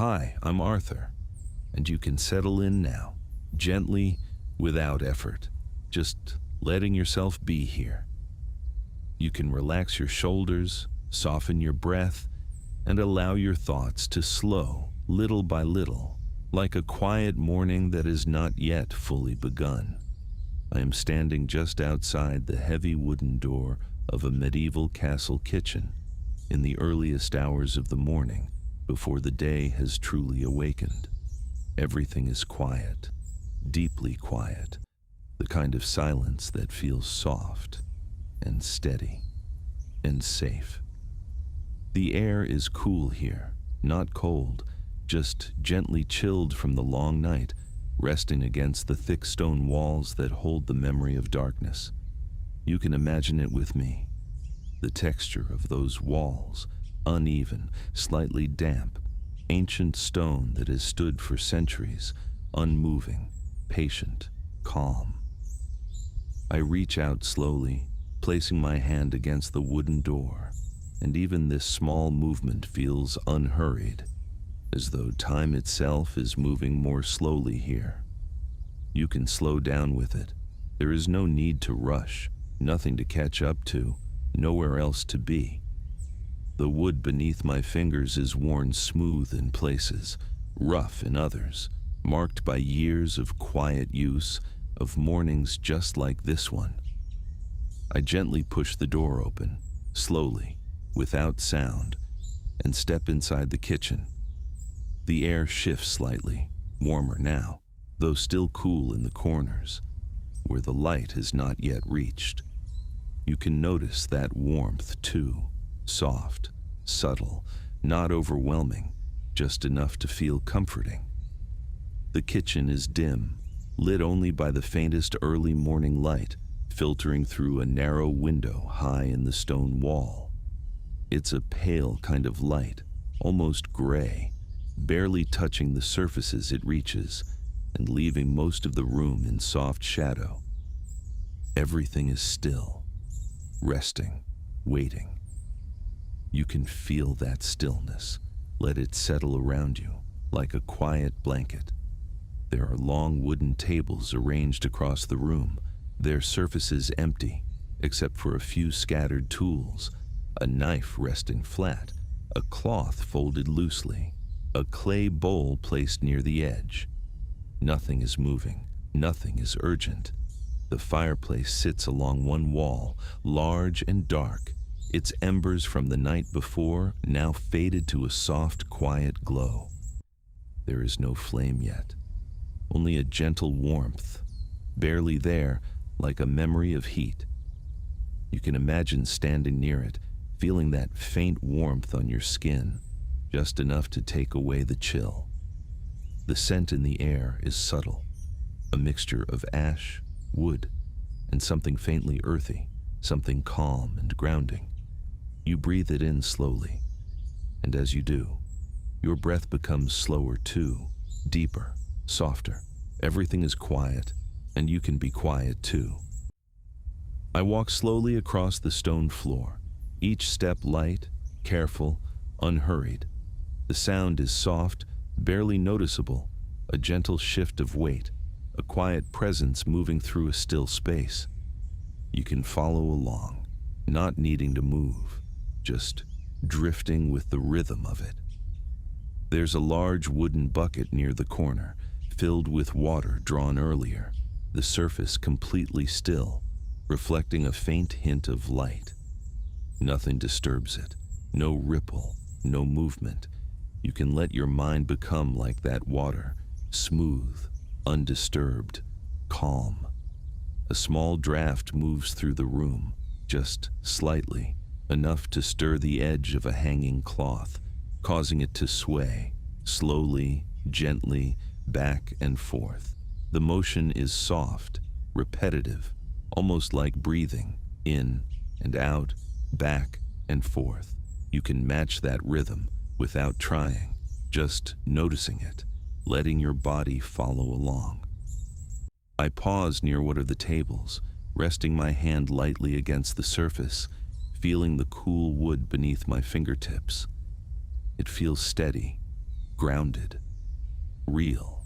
Hi, I'm Arthur, and you can settle in now, gently, without effort, just letting yourself be here. You can relax your shoulders, soften your breath, and allow your thoughts to slow little by little, like a quiet morning that has not yet fully begun. I am standing just outside the heavy wooden door of a medieval castle kitchen in the earliest hours of the morning before the day has truly awakened. Everything is quiet, deeply quiet, the kind of silence that feels soft and steady and safe. The air is cool here, not cold, just gently chilled from the long night, resting against the thick stone walls that hold the memory of darkness. You can imagine it with me. The texture of those walls, uneven, slightly damp, ancient stone that has stood for centuries, unmoving, patient, calm. I reach out slowly, placing my hand against the wooden door, and even this small movement feels unhurried, as though time itself is moving more slowly here. You can slow down with it. There is no need to rush, nothing to catch up to, nowhere else to be. The wood beneath my fingers is worn smooth in places, rough in others, marked by years of quiet use, of mornings just like this one. I gently push the door open, slowly, without sound, and step inside the kitchen. The air shifts slightly, warmer now, though still cool in the corners, where the light has not yet reached. You can notice that warmth too, soft, subtle, not overwhelming, just enough to feel comforting. The kitchen is dim, lit only by the faintest early morning light filtering through a narrow window high in the stone wall. It's a pale kind of light, almost gray, barely touching the surfaces it reaches and leaving most of the room in soft shadow. Everything is still, resting, waiting. You can feel that stillness. Let it settle around you like a quiet blanket. There are long wooden tables arranged across the room, their surfaces empty, except for a few scattered tools, a knife resting flat, a cloth folded loosely, a clay bowl placed near the edge. Nothing is moving, nothing is urgent. The fireplace sits along one wall, large and dark, its embers from the night before now faded to a soft, quiet glow. There is no flame yet, only a gentle warmth, barely there, like a memory of heat. You can imagine standing near it, feeling that faint warmth on your skin, just enough to take away the chill. The scent in the air is subtle, a mixture of ash, wood, and something faintly earthy, something calm and grounding. You breathe it in slowly, and as you do, your breath becomes slower too, deeper, softer. Everything is quiet, and you can be quiet too. I walk slowly across the stone floor, each step light, careful, unhurried. The sound is soft, barely noticeable, a gentle shift of weight, a quiet presence moving through a still space. You can follow along, not needing to move, just drifting with the rhythm of it. There's a large wooden bucket near the corner, filled with water drawn earlier, the surface completely still, reflecting a faint hint of light. Nothing disturbs it, no ripple, no movement. You can let your mind become like that water, smooth, undisturbed, calm. A small draft moves through the room, just slightly, enough to stir the edge of a hanging cloth, causing it to sway, slowly, gently, back and forth. The motion is soft, repetitive, almost like breathing, in and out, back and forth. You can match that rhythm without trying, just noticing it, letting your body follow along. I pause near one of the tables, resting my hand lightly against the surface, feeling the cool wood beneath my fingertips. It feels steady, grounded, real.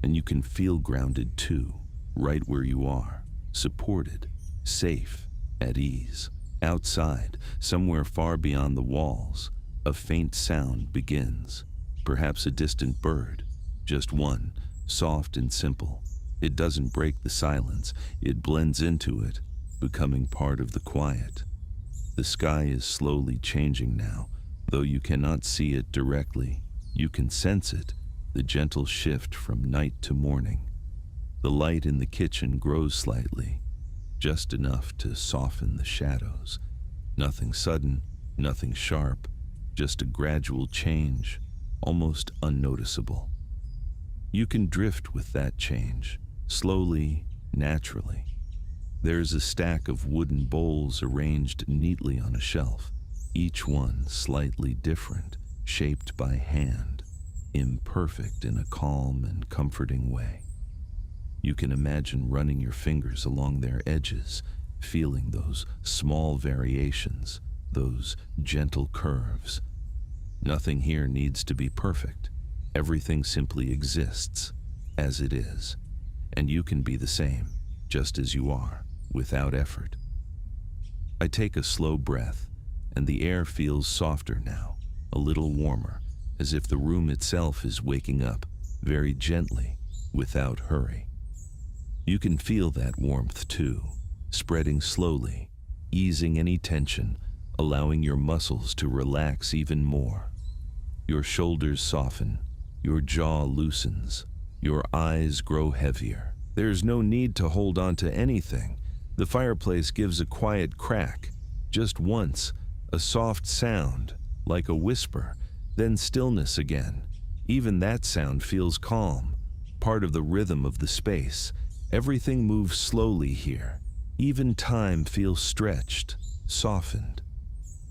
And you can feel grounded too, right where you are, supported, safe, at ease. Outside, somewhere far beyond the walls, a faint sound begins. Perhaps a distant bird, just one, soft and simple. It doesn't break the silence, it blends into it, becoming part of the quiet. The sky is slowly changing now, though you cannot see it directly. You can sense it, the gentle shift from night to morning. The light in the kitchen grows slightly, just enough to soften the shadows. Nothing sudden, nothing sharp, just a gradual change, almost unnoticeable. You can drift with that change, slowly, naturally. There's a stack of wooden bowls arranged neatly on a shelf, each one slightly different, shaped by hand, imperfect in a calm and comforting way. You can imagine running your fingers along their edges, feeling those small variations, those gentle curves. Nothing here needs to be perfect. Everything simply exists, as it is. And you can be the same, just as you are, without effort. I take a slow breath, and the air feels softer now, a little warmer, as if the room itself is waking up, very gently, without hurry. You can feel that warmth too, spreading slowly, easing any tension, allowing your muscles to relax even more. Your shoulders soften, your jaw loosens, your eyes grow heavier. There's no need to hold on to anything. The fireplace gives a quiet crack, just once, a soft sound, like a whisper, then stillness again. Even that sound feels calm, part of the rhythm of the space. Everything moves slowly here. Even time feels stretched, softened.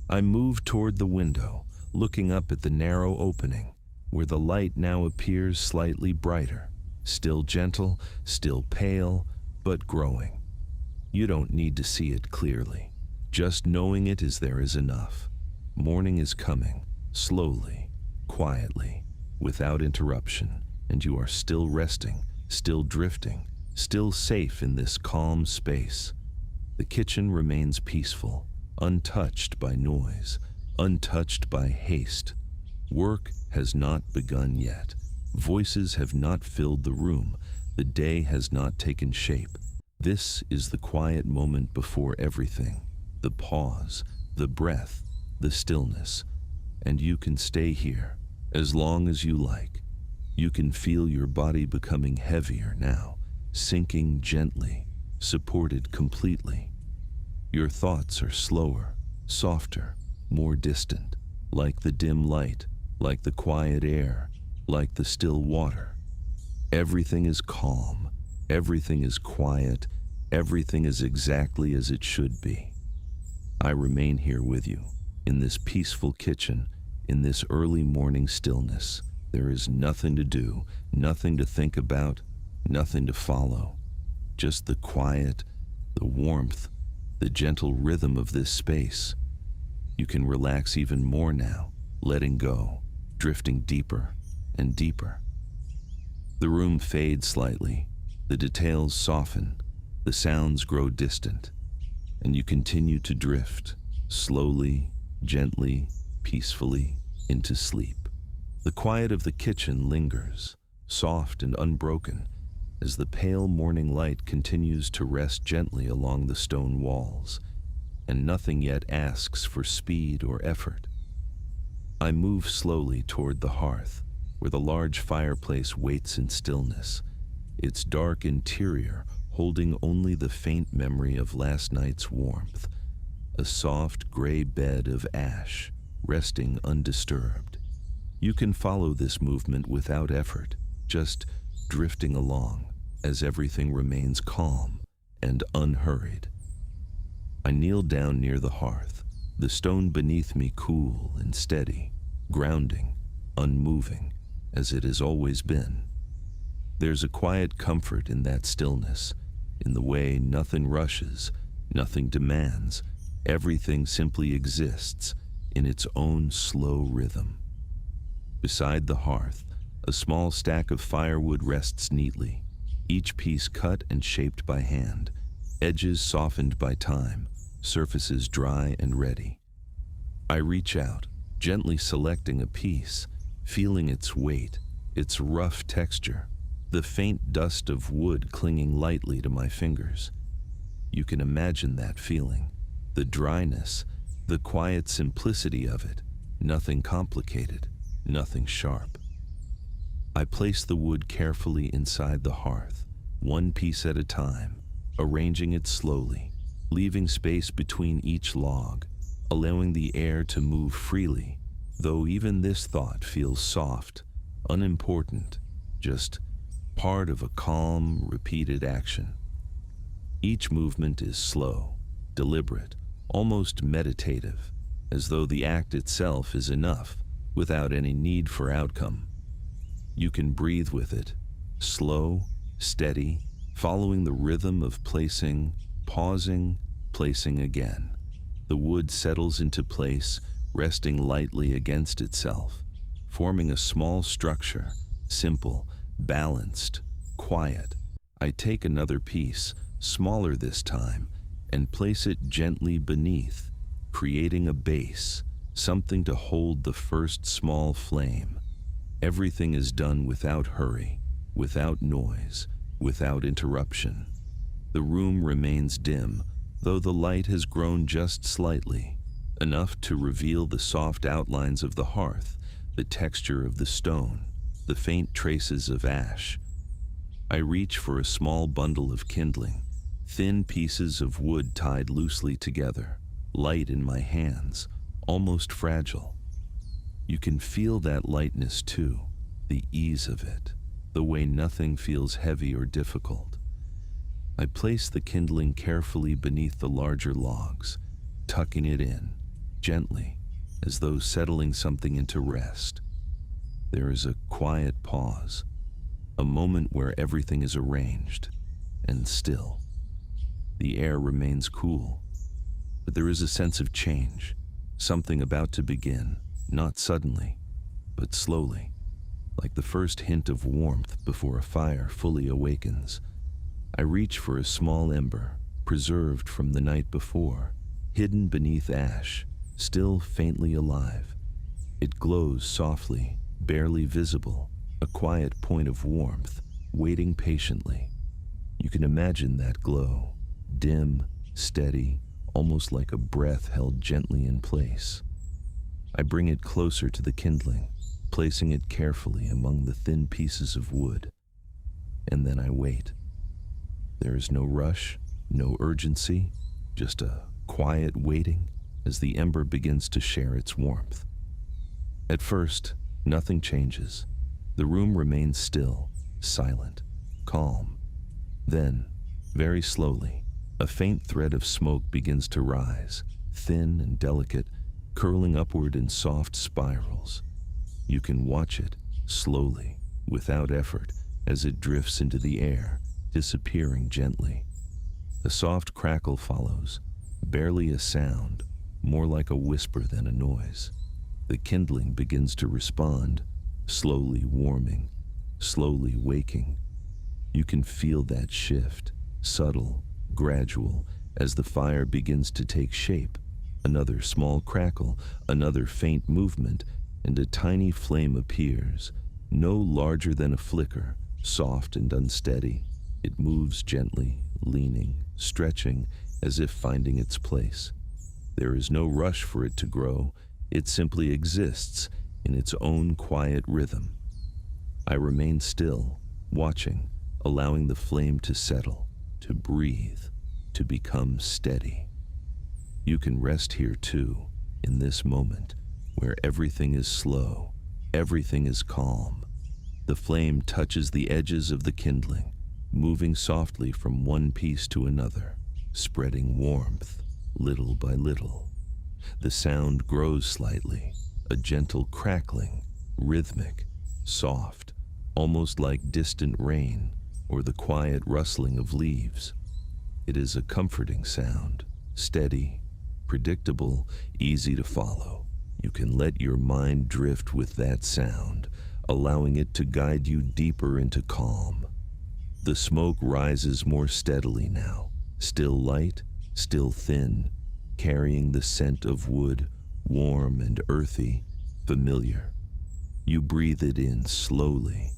I move toward the window, looking up at the narrow opening, where the light now appears slightly brighter, still gentle, still pale, but growing. You don't need to see it clearly. Just knowing it is there is enough. Morning is coming, slowly, quietly, without interruption, and you are still resting, still drifting, still safe in this calm space. The kitchen remains peaceful, untouched by noise, untouched by haste. Work has not begun yet. Voices have not filled the room. The day has not taken shape. This is the quiet moment before everything, the pause, the breath, the stillness. And you can stay here as long as you like. You can feel your body becoming heavier now, sinking gently, supported completely. Your thoughts are slower, softer, more distant, like the dim light, like the quiet air, like the still water. Everything is calm, everything is quiet, everything is exactly as it should be. I remain here with you, in this peaceful kitchen, in this early morning stillness. There is nothing to do, nothing to think about, nothing to follow. Just the quiet, the warmth, the gentle rhythm of this space. You can relax even more now, letting go, drifting deeper and deeper. The room fades slightly, the details soften, the sounds grow distant, and you continue to drift, slowly, gently, peacefully, into sleep. The quiet of the kitchen lingers, soft and unbroken, as the pale morning light continues to rest gently along the stone walls, and nothing yet asks for speed or effort. I move slowly toward the hearth, where the large fireplace waits in stillness, its dark interior holding only the faint memory of last night's warmth, a soft gray bed of ash, resting undisturbed. You can follow this movement without effort, just drifting along as everything remains calm and unhurried. I kneel down near the hearth, the stone beneath me cool and steady, grounding, unmoving, as it has always been. There's a quiet comfort in that stillness, in the way nothing rushes, nothing demands, everything simply exists in its own slow rhythm. Beside the hearth, a small stack of firewood rests neatly, each piece cut and shaped by hand, edges softened by time, surfaces dry and ready. I reach out, gently selecting a piece, feeling its weight, its rough texture, the faint dust of wood clinging lightly to my fingers. You can imagine that feeling, the dryness, the quiet simplicity of it, nothing complicated, nothing sharp. I place the wood carefully inside the hearth, one piece at a time, arranging it slowly, leaving space between each log, allowing the air to move freely, though even this thought feels soft, unimportant, just part of a calm, repeated action. Each movement is slow, deliberate, almost meditative, as though the act itself is enough, without any need for outcome. You can breathe with it, slow, steady, following the rhythm of placing, pausing, placing again. The wood settles into place, resting lightly against itself, forming a small structure, simple, balanced, quiet. I take another piece, smaller this time, and place it gently beneath, creating a base, something to hold the first small flame. Everything is done without hurry, without noise, without interruption. The room remains dim, though the light has grown just slightly, enough to reveal the soft outlines of the hearth, the texture of the stone, the faint traces of ash. I reach for a small bundle of kindling, thin pieces of wood tied loosely together, light in my hands, almost fragile. You can feel that lightness too, the ease of it, the way nothing feels heavy or difficult. I place the kindling carefully beneath the larger logs, tucking it in, gently, as though settling something into rest. There is a quiet pause, a moment where everything is arranged and still. The air remains cool, but there is a sense of change, something about to begin, not suddenly, but slowly, like the first hint of warmth before a fire fully awakens. I reach for a small ember, preserved from the night before, hidden beneath ash, still faintly alive. It glows softly, barely visible, a quiet point of warmth, waiting patiently. You can imagine that glow, dim, steady, almost like a breath held gently in place. I bring it closer to the kindling, placing it carefully among the thin pieces of wood. And then I wait. There is no rush, no urgency, just a quiet waiting as the ember begins to share its warmth. At first, nothing changes. The room remains still, silent, calm. Then, very slowly, a faint thread of smoke begins to rise, thin and delicate, curling upward in soft spirals. You can watch it, slowly, without effort, as it drifts into the air, disappearing gently. A soft crackle follows, barely a sound, more like a whisper than a noise. The kindling begins to respond, slowly warming, slowly waking. You can feel that shift, subtle, gradual, as the fire begins to take shape. Another small crackle, another faint movement, and a tiny flame appears, no larger than a flicker, soft and unsteady. It moves gently, leaning, stretching, as if finding its place. There is no rush for it to grow. It simply exists in its own quiet rhythm. I remain still, watching, allowing the flame to settle, to breathe, to become steady. You can rest here too, in this moment, where everything is slow, everything is calm. The flame touches the edges of the kindling, moving softly from one piece to another, spreading warmth, little by little. The sound grows slightly, a gentle crackling, rhythmic, soft, almost like distant rain or the quiet rustling of leaves. It is a comforting sound, steady, predictable, easy to follow. You can let your mind drift with that sound, allowing it to guide you deeper into calm. The smoke rises more steadily now, still light, still thin, carrying the scent of wood, warm and earthy, familiar. You breathe it in slowly,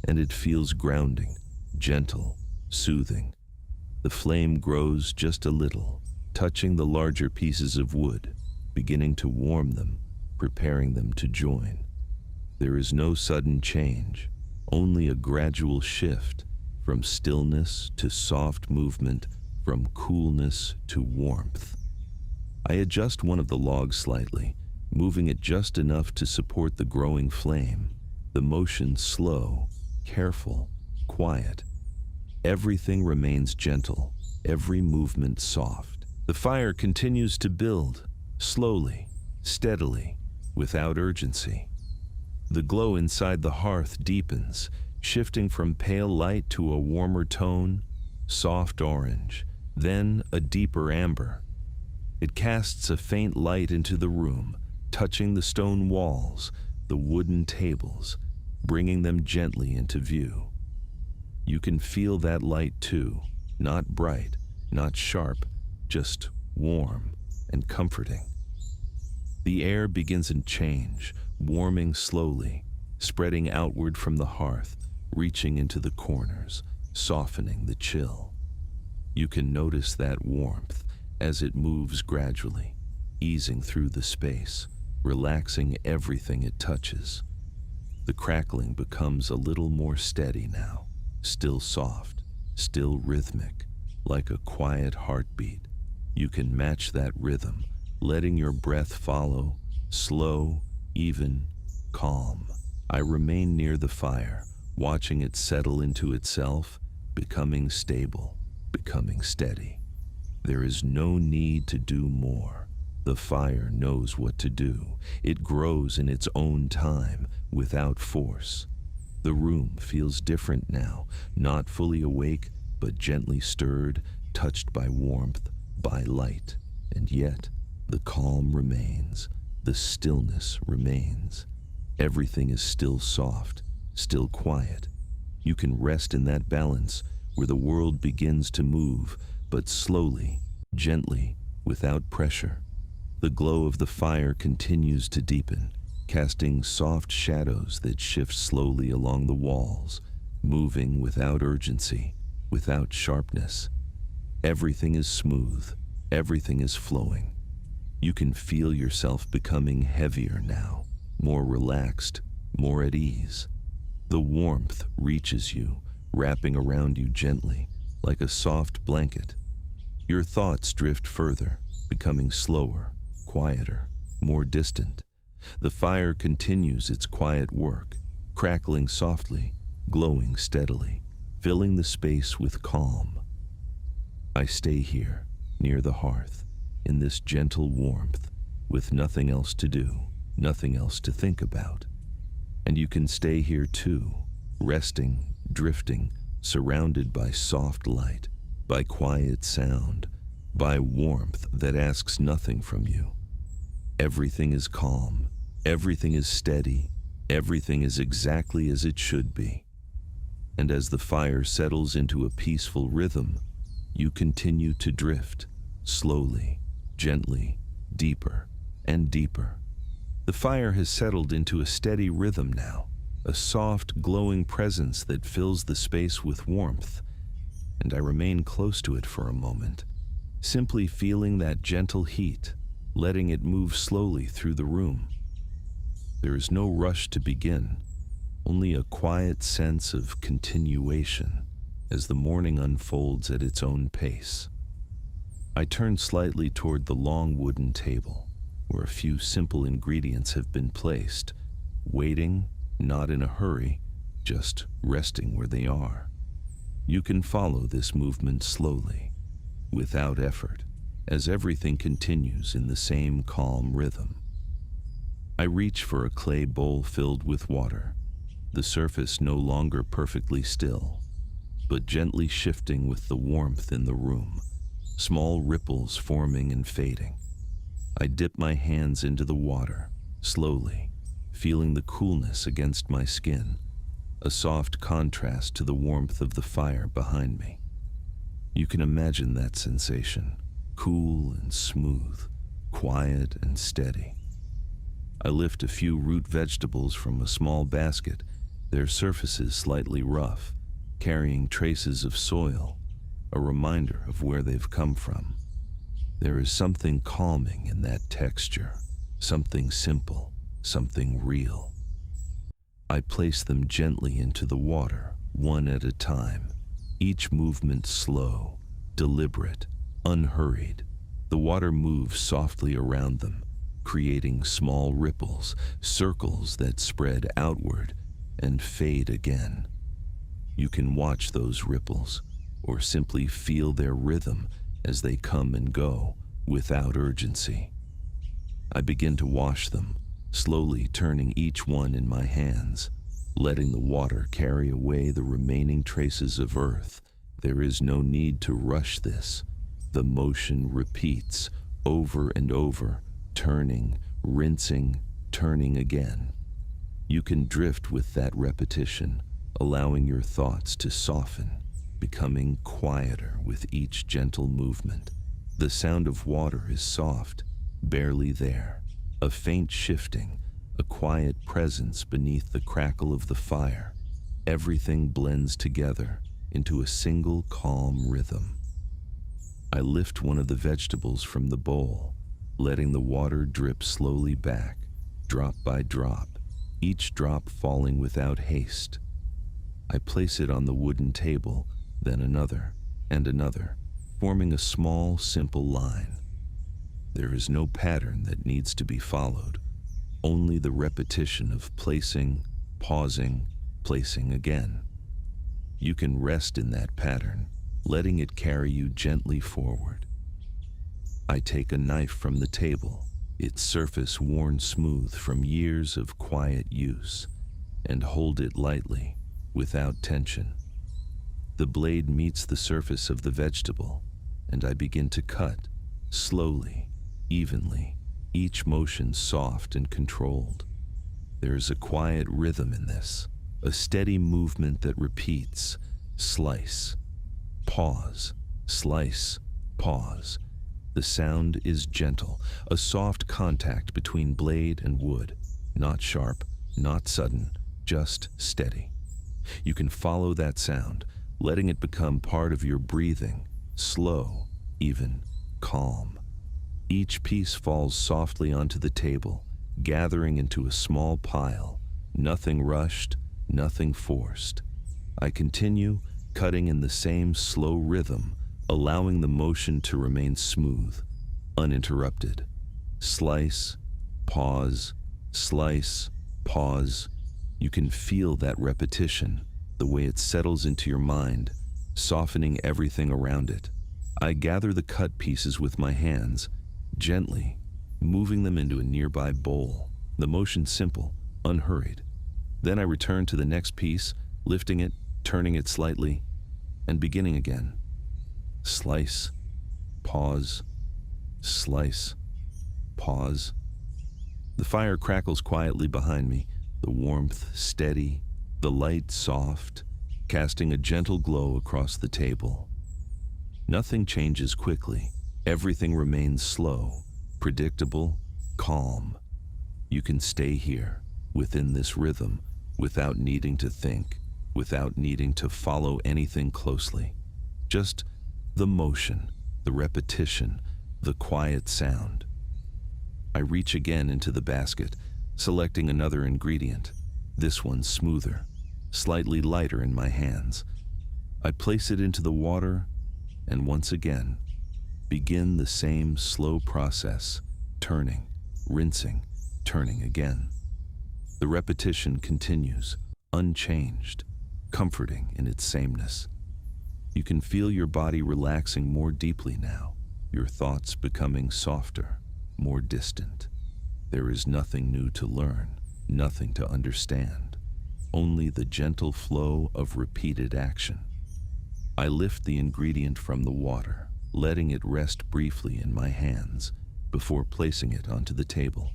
and it feels grounding, gentle, soothing. The flame grows just a little, touching the larger pieces of wood, beginning to warm them, preparing them to join. There is no sudden change, only a gradual shift from stillness to soft movement, from coolness to warmth. I adjust one of the logs slightly, moving it just enough to support the growing flame, the motion slow, careful, quiet. Everything remains gentle, every movement soft. The fire continues to build, slowly, steadily, without urgency. The glow inside the hearth deepens, shifting from pale light to a warmer tone, soft orange, then a deeper amber. It casts a faint light into the room, touching the stone walls, the wooden tables, bringing them gently into view. You can feel that light too, not bright, not sharp, just warm and comforting. The air begins to change, warming slowly, spreading outward from the hearth, reaching into the corners, softening the chill. You can notice that warmth as it moves gradually, easing through the space, relaxing everything it touches. The crackling becomes a little more steady now, still soft, still rhythmic, like a quiet heartbeat. You can match that rhythm, letting your breath follow, slow, even, calm. I remain near the fire, watching it settle into itself, becoming stable, becoming steady. There is no need to do more. The fire knows what to do. It grows in its own time, without force. The room feels different now, not fully awake, but gently stirred, touched by warmth, by light. And yet, the calm remains, the stillness remains. Everything is still soft, still quiet. You can rest in that balance where the world begins to move, but slowly, gently, without pressure. The glow of the fire continues to deepen, casting soft shadows that shift slowly along the walls, moving without urgency, without sharpness. Everything is smooth, everything is flowing. You can feel yourself becoming heavier now, more relaxed, more at ease. The warmth reaches you, wrapping around you gently, like a soft blanket. Your thoughts drift further, becoming slower, quieter, more distant. The fire continues its quiet work, crackling softly, glowing steadily, filling the space with calm. I stay here, near the hearth, in this gentle warmth, with nothing else to do, nothing else to think about. And you can stay here too, resting, drifting, surrounded by soft light, by quiet sound, by warmth that asks nothing from you. Everything is calm, everything is steady, everything is exactly as it should be. And as the fire settles into a peaceful rhythm, you continue to drift, slowly, gently, deeper and deeper. The fire has settled into a steady rhythm now, a soft, glowing presence that fills the space with warmth, and I remain close to it for a moment, simply feeling that gentle heat, letting it move slowly through the room. There is no rush to begin, only a quiet sense of continuation as the morning unfolds at its own pace. I turn slightly toward the long wooden table, where a few simple ingredients have been placed, waiting, not in a hurry, just resting where they are. You can follow this movement slowly, without effort, as everything continues in the same calm rhythm. I reach for a clay bowl filled with water, the surface no longer perfectly still, but gently shifting with the warmth in the room, small ripples forming and fading. I dip my hands into the water, slowly, feeling the coolness against my skin, a soft contrast to the warmth of the fire behind me. You can imagine that sensation, cool and smooth, quiet and steady. I lift a few root vegetables from a small basket, their surfaces slightly rough, carrying traces of soil, a reminder of where they've come from. There is something calming in that texture, something simple, something real. I place them gently into the water, one at a time, each movement slow, deliberate, unhurried. The water moves softly around them, creating small ripples, circles that spread outward and fade again. You can watch those ripples, or simply feel their rhythm as they come and go without urgency. I begin to wash them, slowly turning each one in my hands, letting the water carry away the remaining traces of earth. There is no need to rush this. The motion repeats over and over, turning, rinsing, turning again. You can drift with that repetition, allowing your thoughts to soften, becoming quieter with each gentle movement. The sound of water is soft, barely there, a faint shifting, a quiet presence beneath the crackle of the fire. Everything blends together into a single calm rhythm. I lift one of the vegetables from the bowl, letting the water drip slowly back, drop by drop, each drop falling without haste. I place it on the wooden table, then another and another, forming a small, simple line. There is no pattern that needs to be followed, only the repetition of placing, pausing, placing again. You can rest in that pattern, letting it carry you gently forward. I take a knife from the table, its surface worn smooth from years of quiet use, and hold it lightly, without tension. The blade meets the surface of the vegetable, and I begin to cut, slowly, evenly, each motion soft and controlled. There is a quiet rhythm in this, a steady movement that repeats, slice, pause, slice, pause. The sound is gentle, a soft contact between blade and wood, not sharp, not sudden, just steady. You can follow that sound, letting it become part of your breathing, slow, even, calm. Each piece falls softly onto the table, gathering into a small pile, nothing rushed, nothing forced. I continue, cutting in the same slow rhythm, allowing the motion to remain smooth, uninterrupted. Slice, pause, slice, pause. You can feel that repetition, the way it settles into your mind, softening everything around it. I gather the cut pieces with my hands, gently, moving them into a nearby bowl, the motion simple, unhurried. Then I return to the next piece, lifting it, turning it slightly, and beginning again. Slice, pause, slice, pause. The fire crackles quietly behind me, the warmth steady, the light soft, casting a gentle glow across the table. Nothing changes quickly. Everything remains slow, predictable, calm. You can stay here, within this rhythm, without needing to think, without needing to follow anything closely. Just the motion, the repetition, the quiet sound. I reach again into the basket, selecting another ingredient, this one smoother, slightly lighter in my hands. I place it into the water, and once again, begin the same slow process, turning, rinsing, turning again. The repetition continues, unchanged, comforting in its sameness. You can feel your body relaxing more deeply now, your thoughts becoming softer, more distant. There is nothing new to learn, nothing to understand, only the gentle flow of repeated action. I lift the ingredient from the water, letting it rest briefly in my hands before placing it onto the table.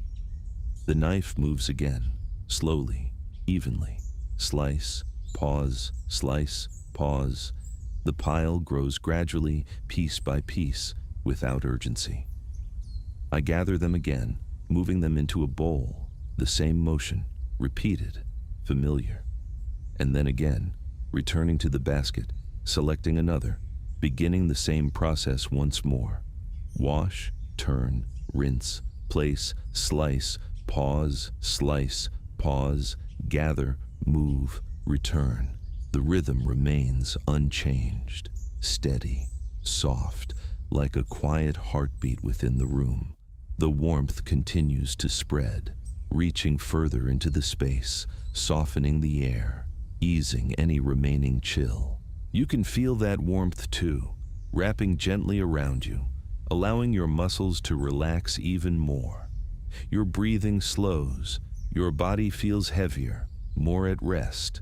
The knife moves again, slowly, evenly. Slice, pause, slice, pause. The pile grows gradually, piece by piece, without urgency. I gather them again, moving them into a bowl, the same motion, repeated, familiar. And then again, returning to the basket, selecting another, beginning the same process once more. Wash, turn, rinse, place, slice, pause, slice, pause, gather, move, return. The rhythm remains unchanged, steady, soft, like a quiet heartbeat within the room. The warmth continues to spread, reaching further into the space, softening the air, easing any remaining chill. You can feel that warmth too, wrapping gently around you, allowing your muscles to relax even more. Your breathing slows, your body feels heavier, more at rest.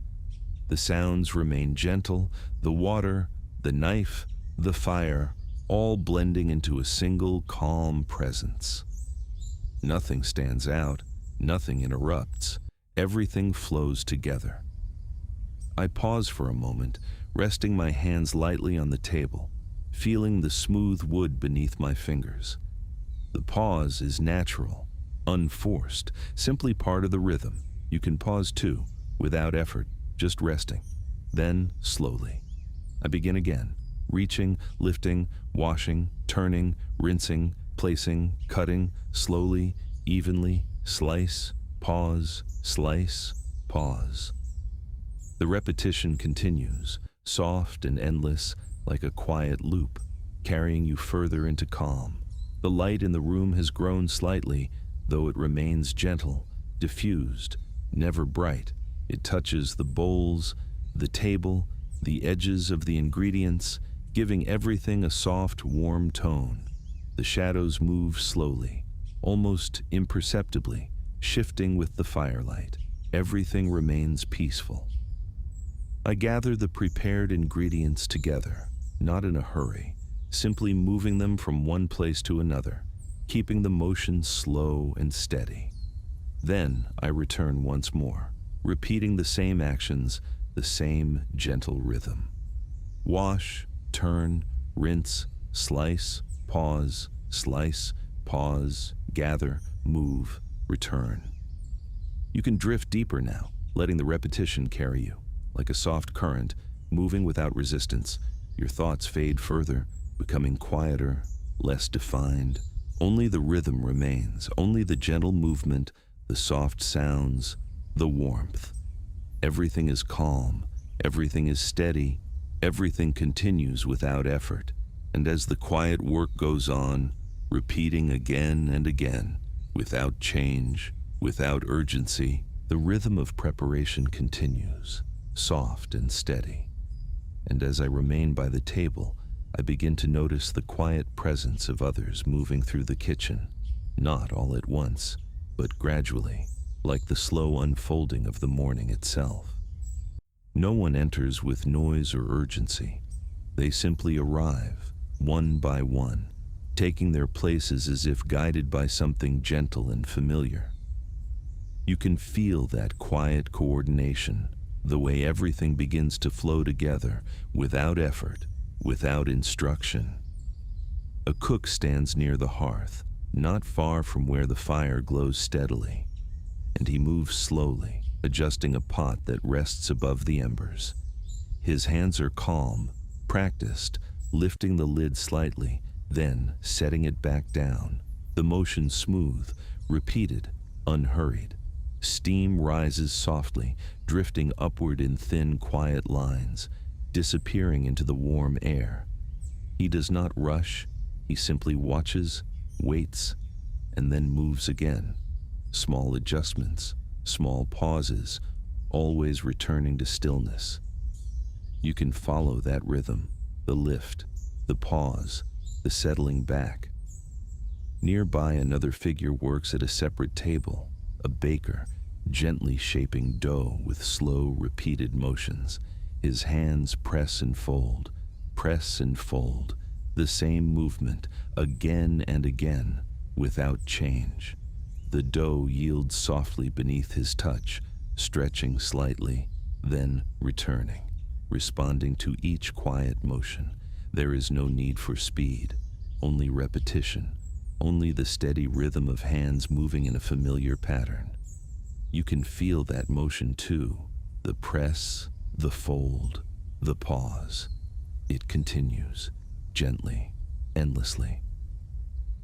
The sounds remain gentle, the water, the knife, the fire, all blending into a single calm presence. Nothing stands out, nothing interrupts, everything flows together. I pause for a moment, resting my hands lightly on the table, feeling the smooth wood beneath my fingers. The pause is natural, unforced, simply part of the rhythm. You can pause too, without effort, just resting. Then, slowly, I begin again, reaching, lifting, washing, turning, rinsing, placing, cutting, slowly, evenly, slice, pause, pause. The repetition continues, soft and endless, like a quiet loop, carrying you further into calm. The light in the room has grown slightly, though it remains gentle, diffused, never bright. It touches the bowls, the table, the edges of the ingredients, giving everything a soft, warm tone. The shadows move slowly, almost imperceptibly, shifting with the firelight. Everything remains peaceful. I gather the prepared ingredients together, not in a hurry, simply moving them from one place to another, keeping the motion slow and steady. Then I return once more, repeating the same actions, the same gentle rhythm. Wash, turn, rinse, slice, pause, gather, move, return. You can drift deeper now, letting the repetition carry you. Like a soft current, moving without resistance, your thoughts fade further, becoming quieter, less defined. Only the rhythm remains, only the gentle movement, the soft sounds, the warmth. Everything is calm, everything is steady, everything continues without effort. And as the quiet work goes on, repeating again and again, without change, without urgency, the rhythm of preparation continues, soft and steady. And as I remain by the table, I begin to notice the quiet presence of others moving through the kitchen, not all at once, but gradually, like the slow unfolding of the morning itself. No one enters with noise or urgency. They simply arrive, one by one, taking their places as if guided by something gentle and familiar. You can feel that quiet coordination, the way everything begins to flow together, without effort, without instruction. A cook stands near the hearth, not far from where the fire glows steadily, and he moves slowly, adjusting a pot that rests above the embers. His hands are calm, practiced, lifting the lid slightly, then setting it back down. The motion smooth, repeated, unhurried. Steam rises softly, drifting upward in thin, quiet lines, disappearing into the warm air. He does not rush, he simply watches, waits, and then moves again. Small adjustments, small pauses, always returning to stillness. You can follow that rhythm, the lift, the pause, the settling back. Nearby, another figure works at a separate table, a baker, gently shaping dough with slow, repeated motions. His hands press and fold, the same movement, again and again, without change. The dough yields softly beneath his touch, stretching slightly, then returning, responding to each quiet motion. There is no need for speed, only repetition, only the steady rhythm of hands moving in a familiar pattern. You can feel that motion too, the press, the fold, the pause. It continues, gently, endlessly.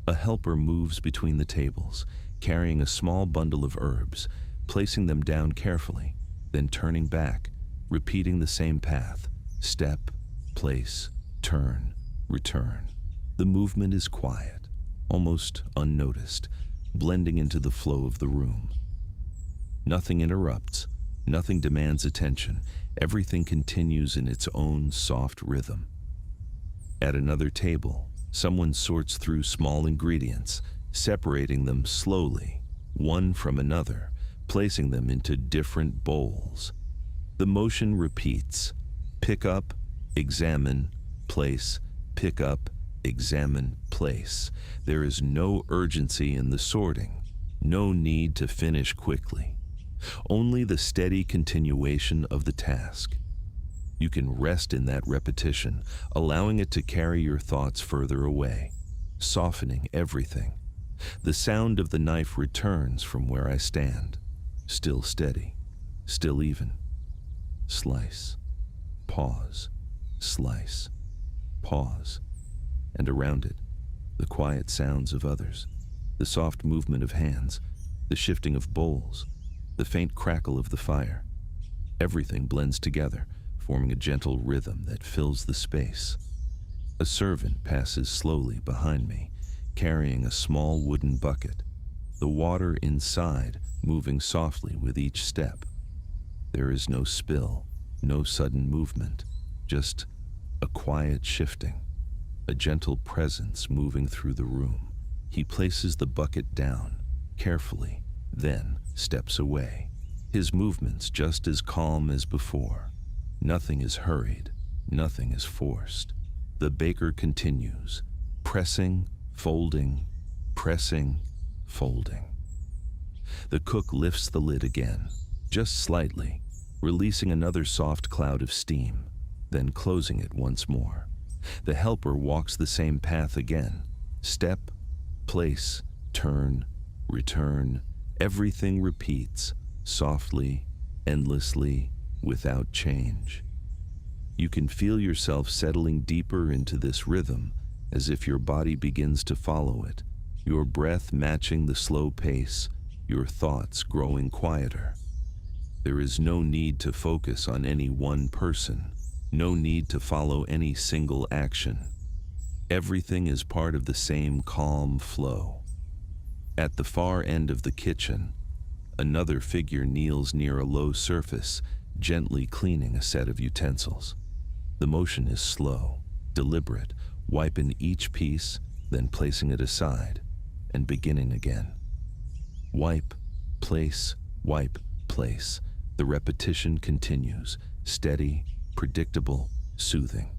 A helper moves between the tables, carrying a small bundle of herbs, placing them down carefully, then turning back, repeating the same path, step, place, turn, return. The movement is quiet, almost unnoticed, blending into the flow of the room. Nothing interrupts, nothing demands attention. Everything continues in its own soft rhythm. At another table, someone sorts through small ingredients, separating them slowly, one from another, placing them into different bowls. The motion repeats: pick up, examine, place, pick up, examine, place. There is no urgency in the sorting, no need to finish quickly. Only the steady continuation of the task. You can rest in that repetition, allowing it to carry your thoughts further away, softening everything. The sound of the knife returns from where I stand, still steady, still even. Slice, pause, slice, pause, and around it, the quiet sounds of others, the soft movement of hands, the shifting of bowls, the faint crackle of the fire. Everything blends together, forming a gentle rhythm that fills the space. A servant passes slowly behind me, carrying a small wooden bucket, the water inside moving softly with each step. There is no spill, no sudden movement, just a quiet shifting, a gentle presence moving through the room. He places the bucket down, carefully, then steps away, his movements just as calm as before. Nothing is hurried, nothing is forced. The baker continues, pressing, folding, pressing, folding. The cook lifts the lid again, just slightly, releasing another soft cloud of steam, then closing it once more. The helper walks the same path again, step, place, turn, return. Everything repeats, softly, endlessly, without change. You can feel yourself settling deeper into this rhythm, as if your body begins to follow it, your breath matching the slow pace, your thoughts growing quieter. There is no need to focus on any one person, no need to follow any single action. Everything is part of the same calm flow. At the far end of the kitchen, another figure kneels near a low surface, gently cleaning a set of utensils. The motion is slow, deliberate, wiping each piece, then placing it aside, and beginning again. Wipe, place, wipe, place. The repetition continues, steady, predictable, soothing.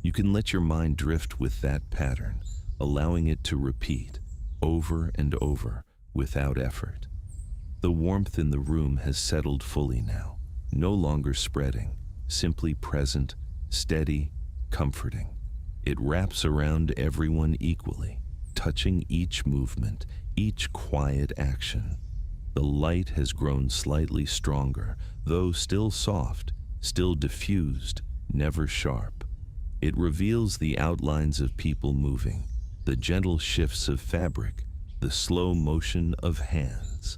You can let your mind drift with that pattern, allowing it to repeat over and over without effort. The warmth in the room has settled fully now, no longer spreading, simply present, steady, comforting. It wraps around everyone equally, touching each movement, each quiet action. The light has grown slightly stronger, though still soft, still diffused, never sharp. It reveals the outlines of people moving, the gentle shifts of fabric, the slow motion of hands.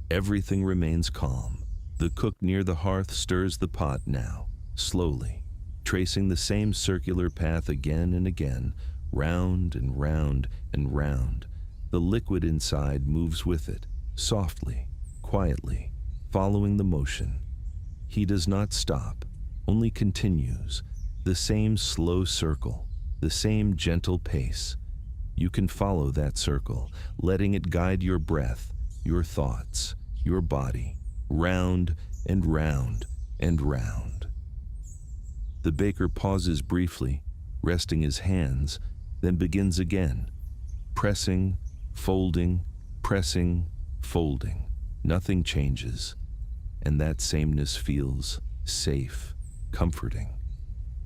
Everything remains calm. The cook near the hearth stirs the pot now, slowly, tracing the same circular path again and again, round and round and round. The liquid inside moves with it, softly, quietly, following the motion. He does not stop, only continues, the same slow circle, the same gentle pace. You can follow that circle, letting it guide your breath, your thoughts, your body, round and round and round. The baker pauses briefly, resting his hands, then begins again, pressing, folding, Pressing, folding, nothing changes, and that sameness feels safe, comforting.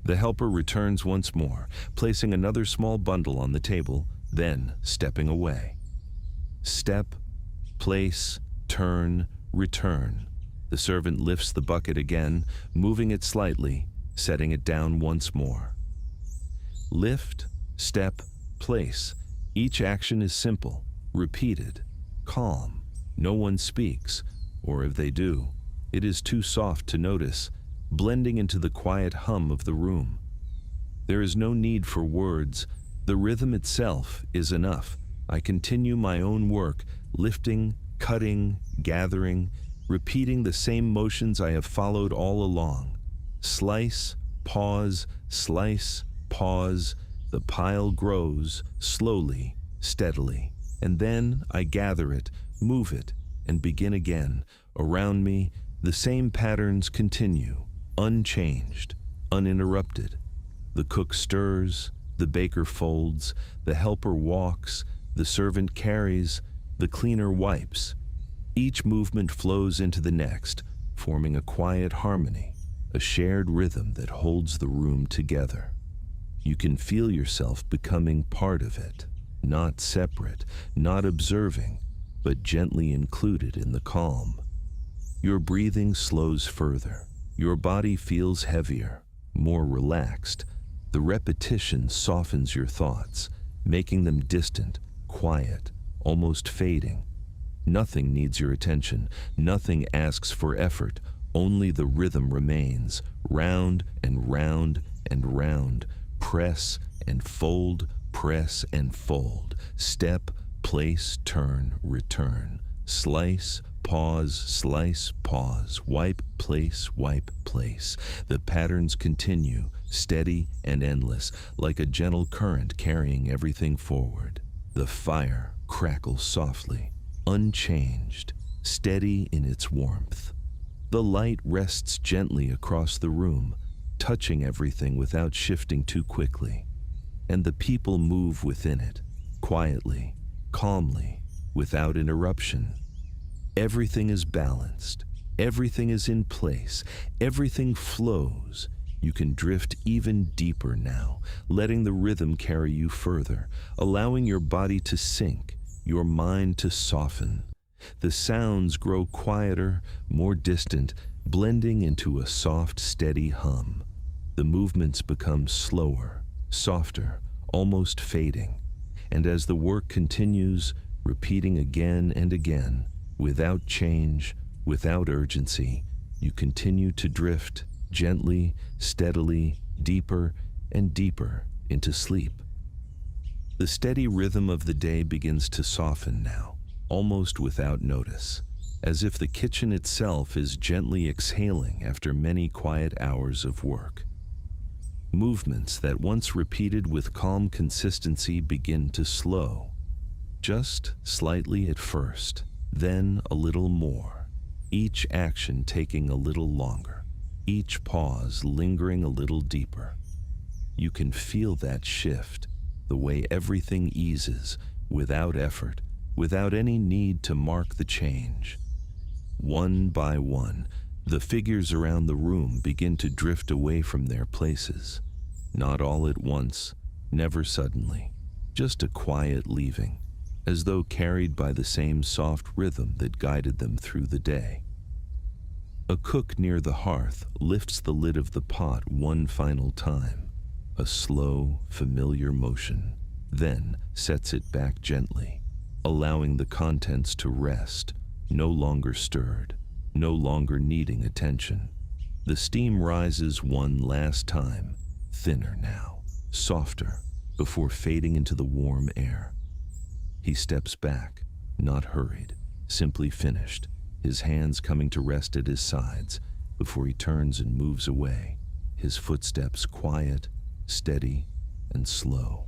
The helper returns once more, placing another small bundle on the table, then stepping away. Step, place, turn, return. The servant lifts the bucket again, moving it slightly, setting it down once more. Lift, step, place. Each action is simple, repeated, calm. No one speaks, or if they do, it is too soft to notice, blending into the quiet hum of the room. There is no need for words. The rhythm itself is enough. I continue my own work, lifting, cutting, gathering, repeating the same motions I have followed all along. Slice, pause, slice, pause. The pile grows, slowly, steadily, and then I gather it, move it, and begin again. Around me, the same patterns continue, unchanged, uninterrupted. The cook stirs, the baker folds, the helper walks, the servant carries, the cleaner wipes. Each movement flows into the next, forming a quiet harmony, a shared rhythm that holds the room together. You can feel yourself becoming part of it, not separate, not observing, but gently included in the calm. Your breathing slows further. Your body feels heavier, more relaxed. The repetition softens your thoughts, making them distant, quiet, almost fading. Nothing needs your attention. Nothing asks for effort. Only the rhythm remains, round and round and round. Press and fold, press and fold. Step, place, turn, return. Slice, pause, slice, pause. Wipe, place, wipe, place. The patterns continue, steady and endless, like a gentle current carrying everything forward. The fire crackles softly, unchanged, steady in its warmth. The light rests gently across the room, touching everything without shifting too quickly. And the people move within it, quietly, calmly, without interruption. Everything is balanced. Everything is in place. Everything flows. You can drift even deeper now, letting the rhythm carry you further, allowing your body to sink, your mind to soften. The sounds grow quieter, more distant, blending into a soft, steady hum. The movements become slower, softer, almost fading. And as the work continues, repeating again and again, without change, without urgency, you continue to drift gently, steadily, deeper and deeper into sleep. The steady rhythm of the day begins to soften now, almost without notice, as if the kitchen itself is gently exhaling after many quiet hours of work. Movements that once repeated with calm consistency begin to slow, just slightly at first, then a little more, each action taking a little longer, each pause lingering a little deeper. You can feel that shift, the way everything eases, without effort, without any need to mark the change. One by one, the figures around the room begin to drift away from their places. Not all at once, never suddenly, just a quiet leaving, as though carried by the same soft rhythm that guided them through the day. A cook near the hearth lifts the lid of the pot one final time, a slow, familiar motion, then sets it back gently, allowing the contents to rest, no longer stirred, no longer needing attention. The steam rises one last time, thinner now, softer, before fading into the warm air. He steps back, not hurried, simply finished, his hands coming to rest at his sides before he turns and moves away, his footsteps quiet, steady, and slow.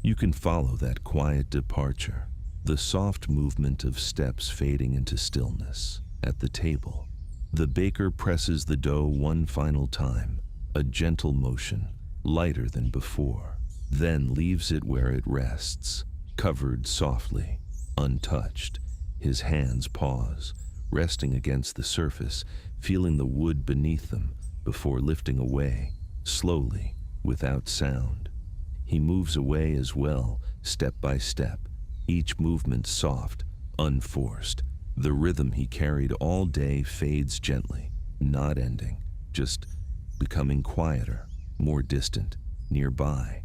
You can follow that quiet departure, the soft movement of steps fading into stillness. At the table, the baker presses the dough one final time, a gentle motion, lighter than before, then leaves it where it rests, covered softly, untouched. His hands pause, resting against the surface, feeling the wood beneath them before lifting away, slowly, without sound. He moves away as well, step by step, each movement soft, unforced. The rhythm he carried all day fades gently, not ending, just becoming quieter, more distant, nearby.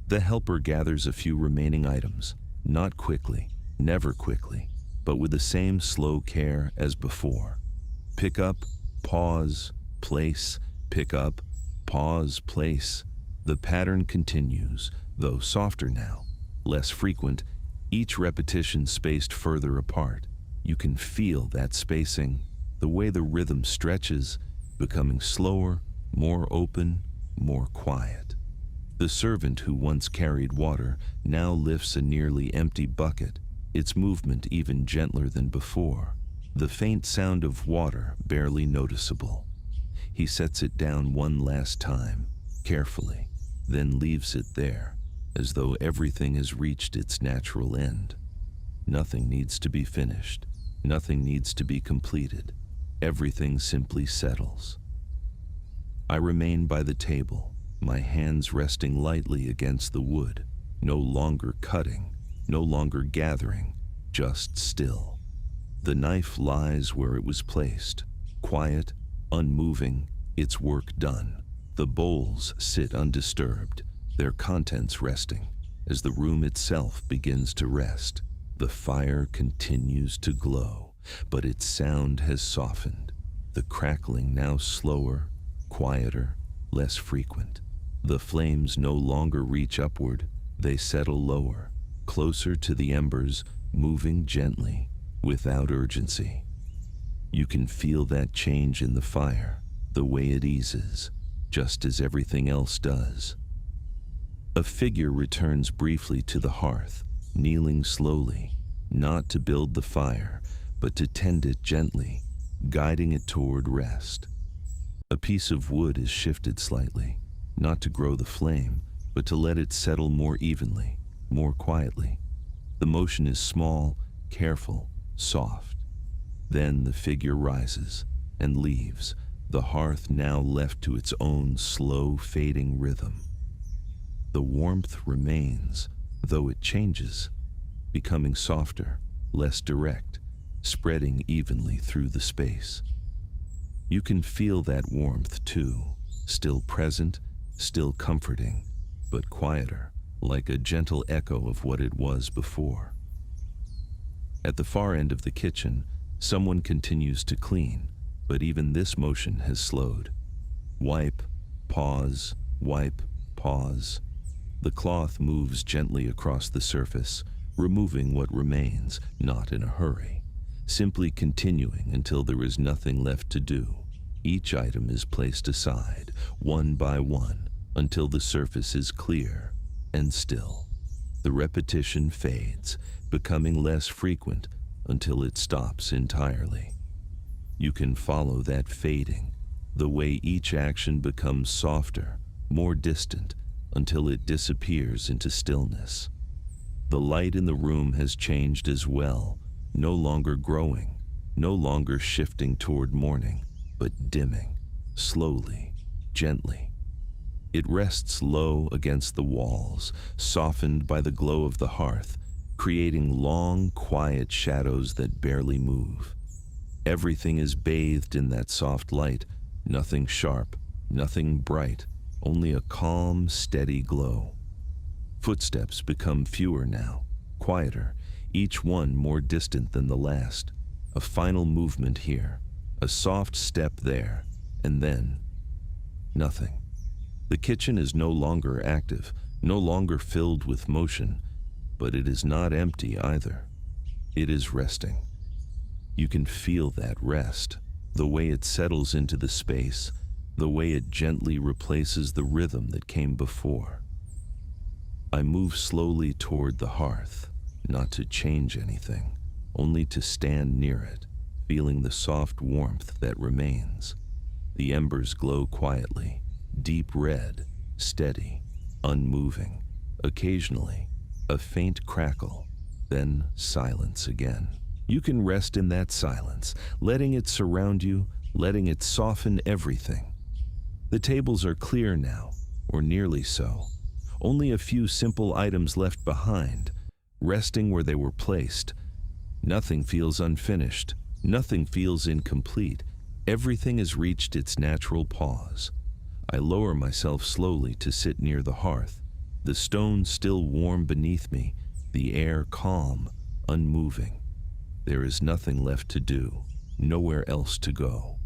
The helper gathers a few remaining items, not quickly, never quickly, but with the same slow care as before. Pick up, pause, place, pick up, pause, place. The pattern continues, though softer now, less frequent, each repetition spaced further apart. You can feel that spacing, the way the rhythm stretches, becoming slower, more open, more quiet. The servant who once carried water now lifts a nearly empty bucket, its movement even gentler than before, the faint sound of water barely noticeable. He sets it down one last time, carefully, then leaves it there, as though everything has reached its natural end. Nothing needs to be finished. Nothing needs to be completed. Everything simply settles. I remain by the table, my hands resting lightly against the wood, no longer cutting, no longer gathering, just still. The knife lies where it was placed, quiet, unmoving, its work done. The bowls sit undisturbed, their contents resting, as the room itself begins to rest. The fire continues to glow, but its sound has softened, the crackling now slower, quieter, less frequent. The flames no longer reach upward, they settle lower, closer to the embers, moving gently, without urgency. You can feel that change in the fire, the way it eases, just as everything else does. A figure returns briefly to the hearth, kneeling slowly, not to build the fire, but to tend it gently, guiding it toward rest. A piece of wood is shifted slightly, not to grow the flame, but to let it settle more evenly, more quietly. The motion is small, careful, soft. Then the figure rises and leaves, the hearth now left to its own slow fading rhythm. The warmth remains, though it changes, becoming softer, less direct, spreading evenly through the space. You can feel that warmth too, still present, still comforting, but quieter, like a gentle echo of what it was before. At the far end of the kitchen, someone continues to clean, but even this motion has slowed. Wipe, pause, wipe, pause. The cloth moves gently across the surface, removing what remains, not in a hurry, simply continuing until there is nothing left to do. Each item is placed aside, one by one, until the surface is clear and still. The repetition fades, becoming less frequent until it stops entirely. You can follow that fading, the way each action becomes softer, more distant, until it disappears into stillness. The light in the room has changed as well, no longer growing, no longer shifting toward morning, but dimming, slowly, gently. It rests low against the walls, softened by the glow of the hearth, creating long, quiet shadows that barely move. Everything is bathed in that soft light, nothing sharp, nothing bright, only a calm, steady glow. Footsteps become fewer now, quieter, each one more distant than the last. A final movement here, a soft step there, and then nothing. The kitchen is no longer active, no longer filled with motion, but it is not empty either. It is resting. You can feel that rest, the way it settles into the space, the way it gently replaces the rhythm that came before. I move slowly toward the hearth, not to change anything, only to stand near it, feeling the soft warmth that remains. The embers glow quietly, deep red, steady, unmoving. Occasionally, a faint crackle, then silence again. You can rest in that silence, letting it surround you, letting it soften everything. The tables are clear now, or nearly so. Only a few simple items left behind, resting where they were placed. Nothing feels unfinished. Nothing feels incomplete. Everything has reached its natural pause. I lower myself slowly to sit near the hearth, the stone still warm beneath me, the air calm, unmoving. There is nothing left to do, nowhere else to go.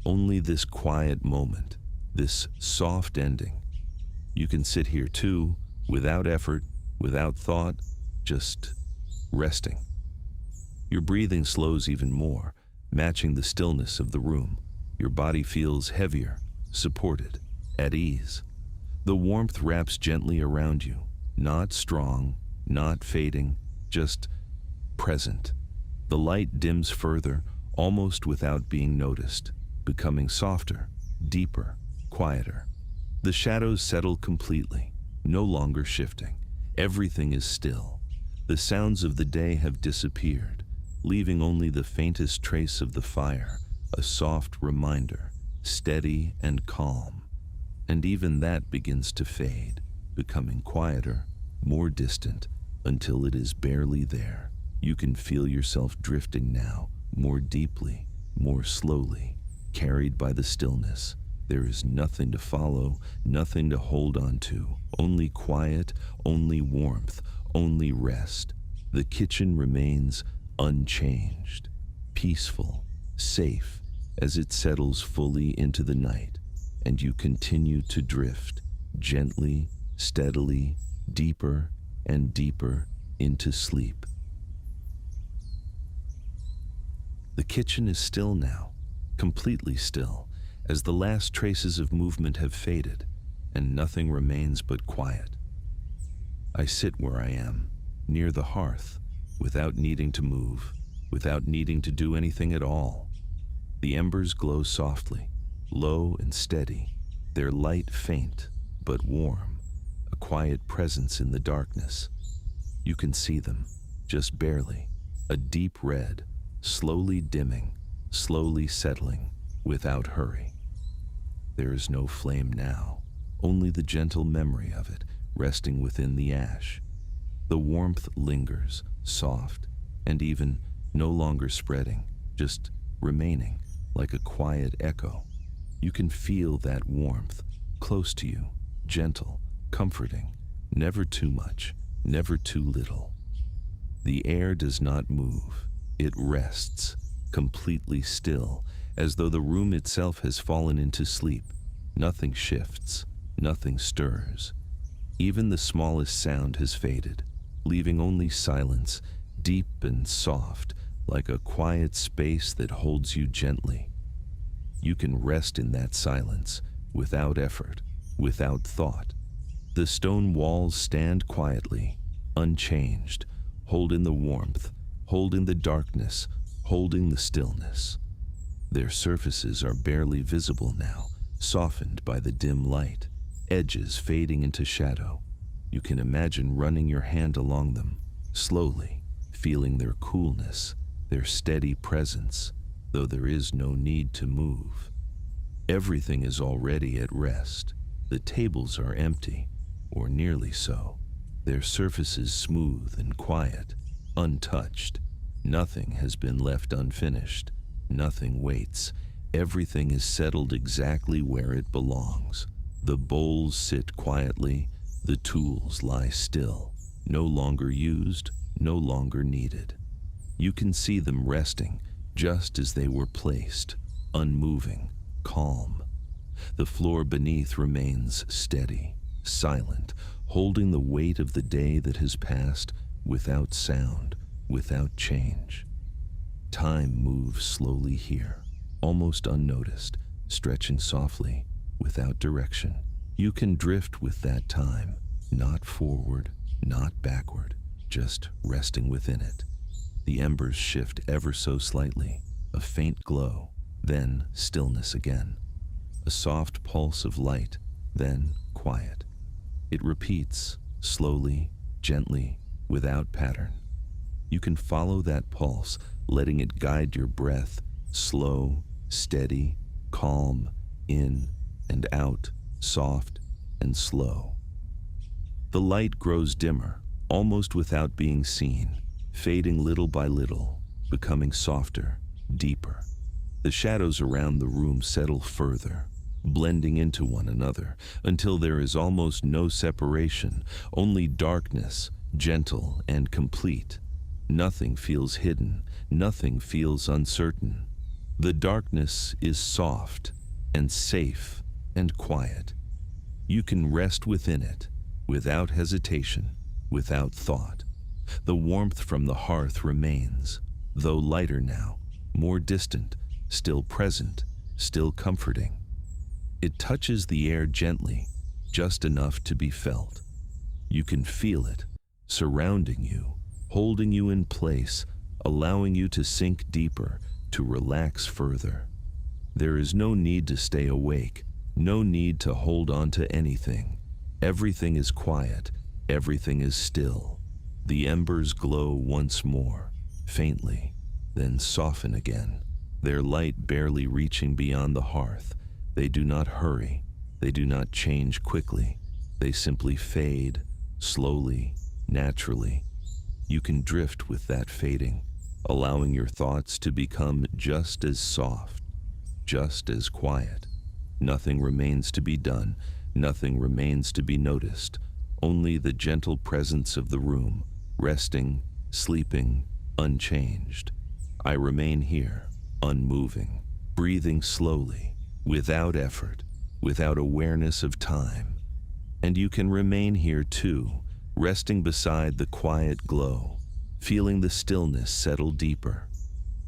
Only this quiet moment, this soft ending. You can sit here too, without effort, without thought, just resting. Your breathing slows even more, matching the stillness of the room. Your body feels heavier, supported, at ease. The warmth wraps gently around you, not strong, not fading, just present. The light dims further, almost without being noticed, becoming softer, deeper, quieter. The shadows settle completely, no longer shifting. Everything is still. The sounds of the day have disappeared, leaving only the faintest trace of the fire, a soft reminder, steady and calm. And even that begins to fade, becoming quieter, more distant, until it is barely there. You can feel yourself drifting now, more deeply, more slowly, carried by the stillness. There is nothing to follow, nothing to hold on to, only quiet, only warmth, only rest. The kitchen remains unchanged, peaceful, safe, as it settles fully into the night, and you continue to drift, gently, steadily, deeper and deeper into sleep. The kitchen is still now, completely still, as the last traces of movement have faded, and nothing remains but quiet. I sit where I am, near the hearth, without needing to move, without needing to do anything at all. The embers glow softly, low and steady, their light faint but warm, a quiet presence in the darkness. You can see them, just barely, a deep red, slowly dimming, slowly settling, without hurry. There is no flame now, only the gentle memory of it resting within the ash. The warmth lingers, soft, and even no longer spreading, just remaining like a quiet echo. You can feel that warmth, close to you, gentle, comforting, never too much, never too little. The air does not move, it rests, completely still, as though the room itself has fallen into sleep. Nothing shifts, nothing stirs. Even the smallest sound has faded, leaving only silence, deep and soft, like a quiet space that holds you gently. You can rest in that silence, without effort, without thought. The stone walls stand quietly, unchanged, holding the warmth, holding the darkness, holding the stillness. Their surfaces are barely visible now, softened by the dim light, edges fading into shadow. You can imagine running your hand along them, slowly, feeling their coolness, their steady presence, though there is no need to move. Everything is already at rest. The tables are empty, or nearly so, their surfaces smooth and quiet, untouched. Nothing has been left unfinished. Nothing waits. Everything is settled exactly where it belongs. The bowls sit quietly, the tools lie still, no longer used, no longer needed. You can see them resting just as they were placed, unmoving, calm. The floor beneath remains steady, silent, holding the weight of the day that has passed without sound, without change. Time moves slowly here, almost unnoticed, stretching softly, without direction. You can drift with that time, not forward, not backward, just resting within it. The embers shift ever so slightly, a faint glow, then stillness again. A soft pulse of light, then quiet. It repeats, slowly, gently, without pattern. You can follow that pulse, letting it guide your breath, slow, steady, calm, in and out, soft and slow. The light grows dimmer, almost without being seen, fading little by little, becoming softer, deeper. The shadows around the room settle further, blending into one another until there is almost no separation, only darkness, gentle and complete. Nothing feels hidden, nothing feels uncertain. The darkness is soft and safe and quiet. You can rest within it, without hesitation, without thought. The warmth from the hearth remains, though lighter now, more distant, still present, still comforting. It touches the air gently, just enough to be felt. You can feel it, surrounding you, holding you in place, allowing you to sink deeper, to relax further. There is no need to stay awake, no need to hold on to anything. Everything is quiet, everything is still. The embers glow once more, faintly, then soften again, their light barely reaching beyond the hearth. They do not hurry, they do not change quickly. They simply fade, slowly, naturally. You can drift with that fading, allowing your thoughts to become just as soft, just as quiet. Nothing remains to be done, nothing remains to be noticed, only the gentle presence of the room, resting, sleeping, unchanged. I remain here, unmoving, breathing slowly, without effort, without awareness of time. And you can remain here too, resting beside the quiet glow, feeling the stillness settle deeper.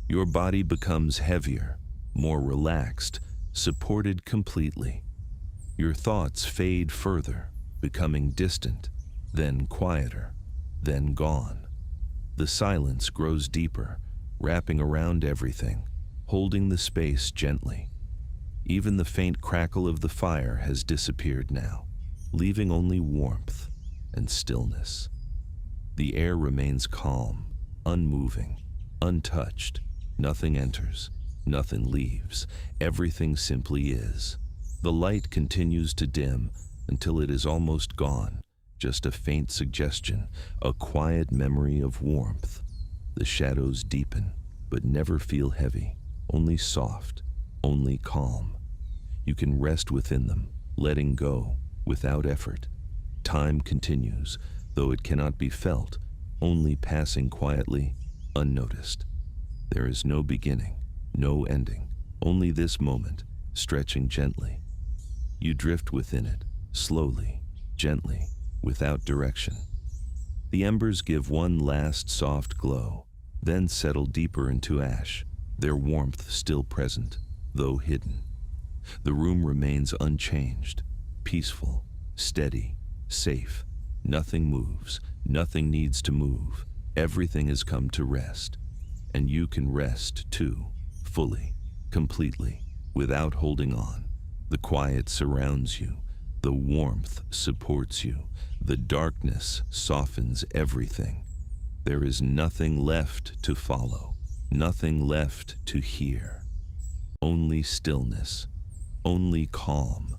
Your body becomes heavier, more relaxed, supported completely. Your thoughts fade further, becoming distant, then quieter, then gone. The silence grows deeper, wrapping around everything, holding the space gently. Even the faint crackle of the fire has disappeared now, leaving only warmth and stillness. The air remains calm, unmoving, untouched. Nothing enters, nothing leaves. Everything simply is. The light continues to dim until it is almost gone, just a faint suggestion, a quiet memory of warmth. The shadows deepen, but never feel heavy, only soft, only calm. You can rest within them, letting go, without effort. Time continues, though it cannot be felt, only passing quietly, unnoticed. There is no beginning, no ending, only this moment, stretching gently. You drift within it, slowly, gently, without direction. The embers give one last soft glow, then settle deeper into ash, their warmth still present, though hidden. The room remains unchanged, peaceful, steady, safe. Nothing moves, nothing needs to move. Everything has come to rest. And you can rest too, fully, completely, without holding on. The quiet surrounds you. The warmth supports you. The darkness softens everything. There is nothing left to follow, nothing left to hear. Only stillness, only calm,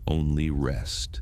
only rest.